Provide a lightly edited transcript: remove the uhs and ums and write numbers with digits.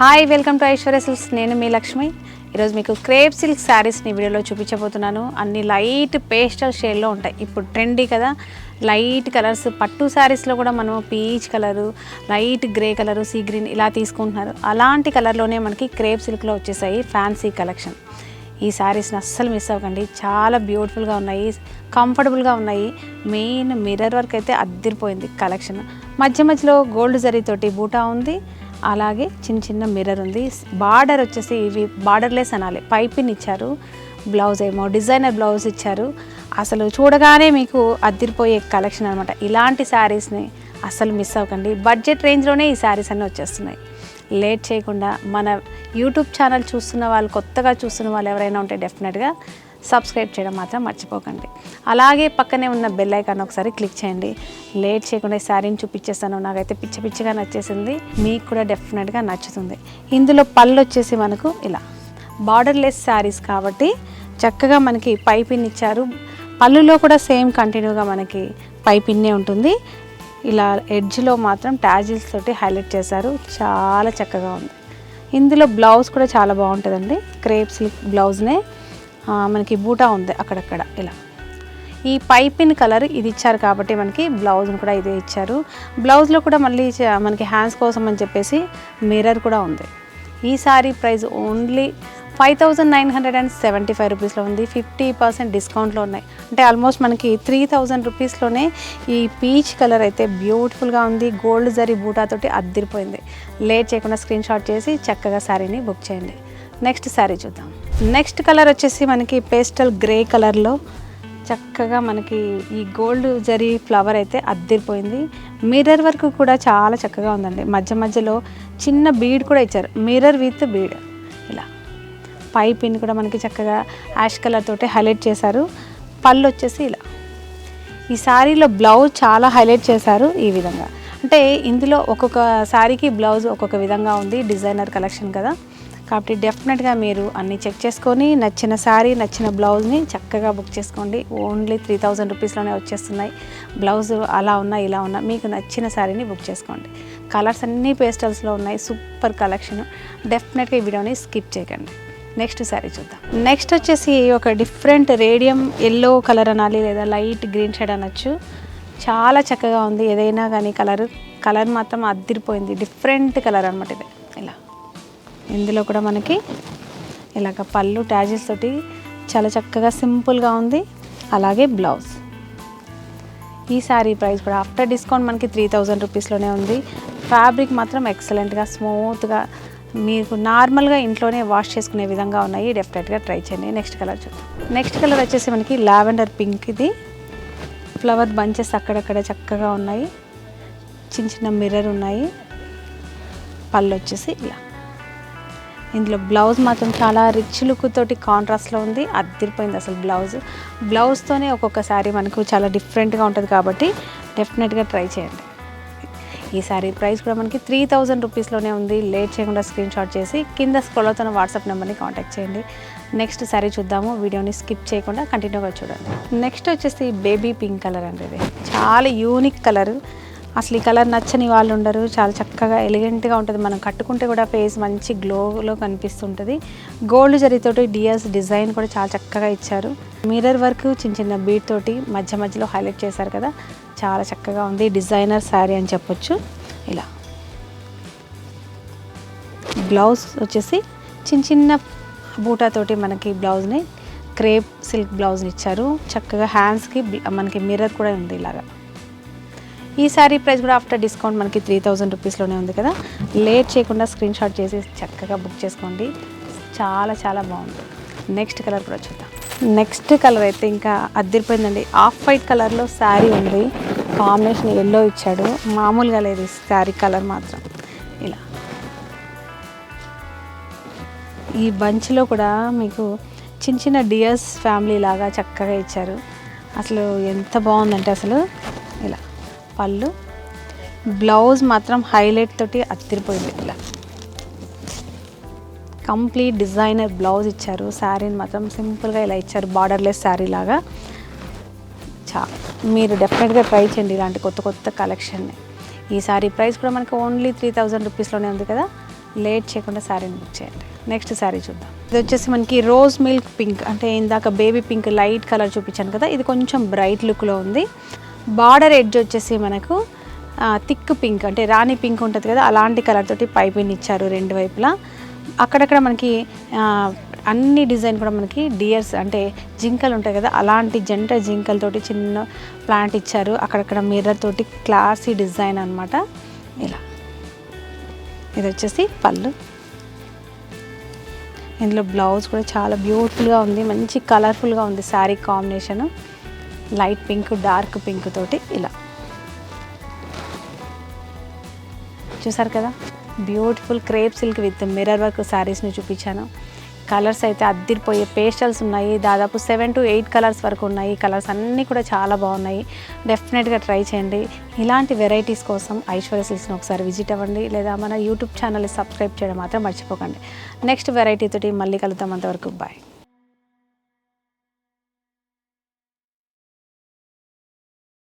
Hi welcome to Aishwarya silks. నేను మీ లక్ష్మి. ఈరోజు మీకు క్రేప్ సిల్క్ శారీస్ని వీడియోలో చూపించబోతున్నాను. అన్ని లైట్ పేస్టల్ షేడ్లో ఉంటాయి. ఇప్పుడు ట్రెండీ కదా, లైట్ కలర్స్. పట్టు శారీస్లో కూడా మనం peach colour, light grey colour, sea green ఇలా తీసుకుంటున్నారు. అలాంటి కలర్లోనే మనకి క్రేప్ సిల్క్లో వచ్చేసాయి ఫ్యాన్సీ కలెక్షన్. ఈ శారీస్ని అస్సలు మిస్ అవ్వకండి. చాలా బ్యూటిఫుల్గా ఉన్నాయి, కంఫర్టబుల్గా ఉన్నాయి. మెయిన్ మిర్రర్ వర్క్ అయితే అద్దిరిపోయింది కలెక్షన్. మధ్య మధ్యలో గోల్డ్ జరీతోటి బూటా ఉంది, అలాగే చిన్న చిన్న మిర్రర్ ఉంది. బార్డర్ వచ్చేసి ఇవి బార్డర్లెస్ అనాలి, పైపిన్ ఇచ్చారు. బ్లౌజ్ ఏమో డిజైనర్ బ్లౌజ్ ఇచ్చారు. అసలు చూడగానే మీకు అద్దిరిపోయే కలెక్షన్ అనమాట. ఇలాంటి శారీస్ని అస్సలు మిస్ అవ్వకండి. బడ్జెట్ రేంజ్లోనే ఈ శారీస్ అన్నీ వచ్చేస్తున్నాయి. లేట్ చేయకుండా మన యూట్యూబ్ ఛానల్ చూస్తున్న వాళ్ళు, కొత్తగా చూస్తున్న వాళ్ళు ఎవరైనా ఉంటే డెఫినెట్గా సబ్స్క్రైబ్ చేయడం మాత్రం మర్చిపోకండి. అలాగే పక్కనే ఉన్న బెల్ ఐకాన్ ఒకసారి క్లిక్ చేయండి. లేట్ చేయకుండా ఈ శారీని చూపించేస్తాను. నాకైతే పిచ్చి పిచ్చిగా నచ్చేసింది, మీకు కూడా డెఫినెట్గా నచ్చుతుంది. ఇందులో పళ్ళు వచ్చేసి మనకు ఇలా బార్డర్లెస్ శారీస్ కాబట్టి చక్కగా మనకి పైపిన్ ఇచ్చారు. పళ్ళులో కూడా సేమ్ కంటిన్యూగా మనకి పైపిన్నే ఉంటుంది. ఇలా ఎడ్జ్లో మాత్రం టాజిల్స్ తోటి హైలైట్ చేశారు. చాలా చక్కగా ఉంది. ఇందులో బ్లౌజ్ కూడా చాలా బాగుంటుందండి. క్రేప్ సిల్క్ బ్లౌజ్నే మనకి బూటా ఉంది అక్కడక్కడ. ఇలా ఈ పైపిన్ కలర్ ఇది ఇచ్చారు కాబట్టి మనకి బ్లౌజ్ను కూడా ఇదే ఇచ్చారు. బ్లౌజ్లో కూడా మళ్ళీ మనకి హ్యాండ్స్ కోసం అని చెప్పేసి మిర్రర్ కూడా ఉంది. ఈ సారీ ప్రైస్ ఓన్లీ 5975 రూపీస్లో ఉంది. 50% డిస్కౌంట్లో ఉన్నాయి. అంటే ఆల్మోస్ట్ మనకి 3000 రూపీస్లోనే ఈ పీచ్ కలర్ అయితే బ్యూటిఫుల్గా ఉంది. గోల్డ్ జరీ బూటాతోటి అద్దిరిపోయింది. లేట్ చేయకుండా స్క్రీన్ షాట్ చేసి చక్కగా శారీని బుక్ చేయండి. నెక్స్ట్ శారీ చూద్దాం. నెక్స్ట్ కలర్ వచ్చేసి మనకి పేస్టల్ గ్రే కలర్లో చక్కగా మనకి ఈ గోల్డ్ జరీ ఫ్లవర్ అయితే అద్దిరిపోయింది. మిర్రర్ వర్క్ కూడా చాలా చక్కగా ఉందండి. మధ్య మధ్యలో చిన్న బీడ్ కూడా ఇచ్చారు, మిర్రర్ విత్ బీడ్. ఇలా పైపిన్ కూడా మనకి చక్కగా యాష్ కలర్ తోటి హైలైట్ చేశారు. పళ్ళు వచ్చేసి ఇలా. ఈ శారీలో బ్లౌజ్ చాలా హైలైట్ చేశారు ఈ విధంగా. అంటే ఇందులో ఒక్కొక్క శారీకి బ్లౌజ్ ఒక్కొక్క విధంగా ఉంది. డిజైనర్ కలెక్షన్ కదా కాబట్టి డెఫినెట్గా మీరు అన్నీ చెక్ చేసుకొని నచ్చిన శారీ, నచ్చిన బ్లౌజ్ని చక్కగా బుక్ చేసుకోండి. ఓన్లీ 3000 రూపీస్లోనే వచ్చేస్తున్నాయి. బ్లౌజ్ అలా ఉన్నా ఇలా ఉన్నా మీకు నచ్చిన శారీని బుక్ చేసుకోండి. కలర్స్ అన్నీ పేస్టల్స్లో ఉన్నాయి. Super collection. డెఫినెట్గా ఈ వీడియోని స్కిప్ చేయకండి. నెక్స్ట్ శారీ చూద్దాం. నెక్స్ట్ వచ్చేసి ఒక డిఫరెంట్ రేడియం ఎల్లో కలర్ అనాలి, లేదా లైట్ గ్రీన్ షేడ్ అనొచ్చు. చాలా చక్కగా ఉంది. ఏదైనా కానీ కలర్ మాత్రం అద్దిరిపోయింది. డిఫరెంట్ కలర్ అనమాట ఇది. ఇలా ఇందులో కూడా మనకి ఇలాగ పళ్ళు టాజిల్స్ తోటి చాలా చక్కగా సింపుల్గా ఉంది. అలాగే బ్లౌజ్. ఈ శారీ ప్రైస్ కూడా ఆఫ్టర్ డిస్కౌంట్ మనకి 3000 రూపీస్లోనే ఉంది. ఫ్యాబ్రిక్ మాత్రం ఎక్సలెంట్గా స్మూత్గా మీకు నార్మల్గా ఇంట్లోనే వాష్ చేసుకునే విధంగా ఉన్నాయి. డెఫినెట్గా ట్రై చేయండి. నెక్స్ట్ కలర్ చూద్దాం. నెక్స్ట్ కలర్ వచ్చేసి మనకి లావెండర్ పింక్. ఇది ఫ్లవర్ బంచెస్ అక్కడక్కడ చక్కగా ఉన్నాయి. చిన్న చిన్న మిర్రర్ ఉన్నాయి. పళ్ళు వచ్చేసి ఇలా. ఇందులో బ్లౌజ్ మాత్రం చాలా రిచ్ లుక్ తోటి కాంట్రాస్ట్లో ఉంది. అద్దిరిపోయింది అసలు బ్లౌజ్తోనే ఒక్కొక్క శారీ మనకు చాలా డిఫరెంట్గా ఉంటుంది కాబట్టి డెఫినెట్గా ట్రై చేయండి. ఈ శారీ ప్రైస్ కూడా మనకి 3000 రూపీస్లోనే ఉంది. లేట్ చేయకుండా స్క్రీన్ షాట్ చేసి కింద స్క్రోల్ అవుతున్న వాట్సాప్ నెంబర్ని కాంటాక్ట్ చేయండి. నెక్స్ట్ శారీ చూద్దాము. వీడియోని స్కిప్ చేయకుండా కంటిన్యూగా చూడండి. నెక్స్ట్ వచ్చేసి బేబీ పింక్ కలర్ అండి. ఇది చాలా యూనిక్ కలర్. అసలు ఈ కలర్ నచ్చని వాళ్ళు ఉండరు. చాలా చక్కగా ఎలిగెంట్గా ఉంటుంది. మనం కట్టుకుంటే కూడా ఫేస్ మంచి గ్లోలో కనిపిస్తుంటుంది. గోల్డ్ జరీతోటి డియర్స్ డిజైన్ కూడా చాలా చక్కగా ఇచ్చారు. మిర్రర్ వర్క్ చిన్న చిన్న బీట్ తోటి మధ్య మధ్యలో హైలైట్ చేశారు కదా, చాలా చక్కగా ఉంది. డిజైనర్ శారీ అని చెప్పొచ్చు. ఇలా బ్లౌజ్ వచ్చేసి చిన్న చిన్న బూటాతోటి మనకి బ్లౌజ్ని క్రేప్ సిల్క్ బ్లౌజ్ని ఇచ్చారు. చక్కగా హ్యాండ్స్కి మనకి మిర్రర్ కూడా ఉంది ఇలాగా. ఈ శారీ ప్రైస్ కూడా ఆఫ్టర్ డిస్కౌంట్ మనకి 3000 రూపీస్లోనే ఉంది కదా. లేట్ చేయకుండా స్క్రీన్ షాట్ చేసి చక్కగా బుక్ చేసుకోండి. చాలా చాలా బాగుంది. నెక్స్ట్ కలర్ కూడా చూద్దాం. నెక్స్ట్ కలర్ అయితే ఇంకా అద్దిరిపోయిందండి. ఆఫ్ వైట్ కలర్లో శారీ ఉంది. కాంబినేషన్ ఎల్లో ఇచ్చాడు. మామూలుగా లేదు శారీ కలర్ మాత్రం. ఇలా ఈ బంచ్లో కూడా మీకు చిన్న చిన్న డియర్స్ ఫ్యామిలీ లాగా చక్కగా ఇచ్చారు. అసలు ఎంత బాగుందంటే అసలు. ఇలా పళ్ళు, బ్లౌజ్ మాత్రం హైలైట్ తోటి అత్తిరిపోయింది. ఇలా కంప్లీట్ డిజైనర్ బ్లౌజ్ ఇచ్చారు. శారీని మాత్రం సింపుల్గా ఇలా ఇచ్చారు, బార్డర్లెస్ శారీ లాగా. మీరు డెఫినెట్గా ట్రై చేయండి ఇలాంటి కొత్త కొత్త కలెక్షన్ని. ఈ శారీ ప్రైస్ కూడా మనకు ఓన్లీ 3000 రూపీస్లోనే ఉంది కదా. లేట్ చేయకుండా శారీని బుక్ చేయండి. నెక్స్ట్ శారీ చూద్దాం. ఇది వచ్చేసి మనకి రోజ్ మిల్క్ పింక్, అంటే ఇందాక బేబీ పింక్ లైట్ కలర్ చూపించాను కదా, ఇది కొంచెం బ్రైట్ లుక్లో ఉంది. బార్డర్ ఎడ్జ్ వచ్చేసి మనకు థిక్ పింక్, అంటే రాణి పింక్ ఉంటుంది కదా, అలాంటి కలర్ తోటి పైపింగ్ ఇచ్చారు రెండు వైపులా. అక్కడక్కడ మనకి అన్ని డిజైన్ కూడా మనకి డియర్స్ అంటే జింకలు ఉంటాయి కదా, అలాంటి జంట జింకలతోటి చిన్న ప్లాంట్ ఇచ్చారు. అక్కడక్కడ మిర్రర్ తోటి క్లాసీ డిజైన్ అనమాట. ఇలా ఇది వచ్చేసి పళ్ళు. ఇందులో బ్లౌజ్ కూడా చాలా బ్యూటిఫుల్గా ఉంది, మంచి కలర్ఫుల్గా ఉంది sari combination. Light pink dark pink తోటి ఇలా చూసారు కదా, beautiful crepe silk with mirror work శారీస్ని చూపించాను. కలర్స్ అయితే అద్దిరిపోయే పేస్టల్స్ ఉన్నాయి, దాదాపు 7 to 8 కలర్స్ వరకు ఉన్నాయి. కలర్స్ అన్నీ కూడా చాలా బాగున్నాయి, డెఫినెట్గా ట్రై చేయండి. ఇలాంటి వెరైటీస్ కోసం ఐశ్వర్య సిల్క్స్ని ఒకసారి విజిట్ అవ్వండి, లేదా మన యూట్యూబ్ ఛానల్ని సబ్స్క్రైబ్ చేయడం మాత్రం మర్చిపోకండి. నెక్స్ట్ వెరైటీ తోటి మళ్ళీ కలుద్దాం, అంతవరకు బాయ్.